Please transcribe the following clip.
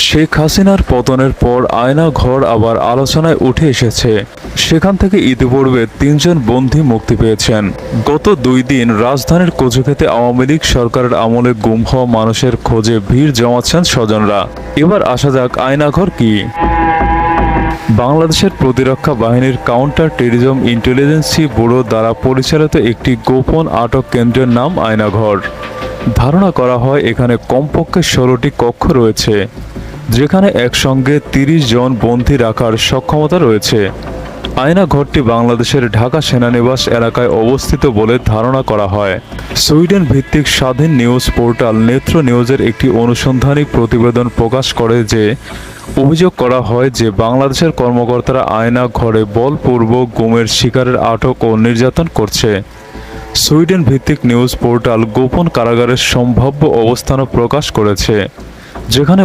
শেখ হাসিনার পতনের পর আয়না ঘর আবার আলোচনায় উঠে এসেছে। সেখান থেকে ইতিপূর্বে ৩ জন বন্দী মুক্তি পেয়েছেন। গত ২ দিন রাজধানীর কচুক্ষেতে আওয়ামী লীগ সরকারের আমলে গুম হওয়া মানুষের খোঁজে ভিড় জমাচ্ছেন স্বজনরা। এবার আসা যাক আয়নাঘর কি। বাংলাদেশের প্রতিরক্ষা বাহিনীর কাউন্টার টেররিজম ইন্টেলিজেন্সি ব্যুরো দ্বারা পরিচালিত একটি গোপন আটক কেন্দ্রের নাম আয়নাঘর। ধারণা করা হয় এখানে কমপক্ষে ১৬টি কক্ষ রয়েছে, যেখানে একসঙ্গে ৩০ জন বন্দী রাখার সক্ষমতা রয়েছে। আয়নাঘরটি বাংলাদেশের ঢাকা সেনানিবাস এলাকায় অবস্থিত বলে ধারণা করা হয়। সুইডেন ভিত্তিক স্বাধীন নিউজ পোর্টাল নেত্র নিউজের একটি অনুসন্ধানী প্রতিবেদন প্রকাশ করে যে অভিযোগ করা হয় যে বাংলাদেশের কর্মকর্তারা আয়না ঘরে বলপূর্বক গুমের শিকারের আটক ও নির্যাতন করছে। সুইডেন ভিত্তিক নিউজ পোর্টাল গোপন কারাগারের সম্ভাব্য অবস্থানও প্রকাশ করেছে, যেখানে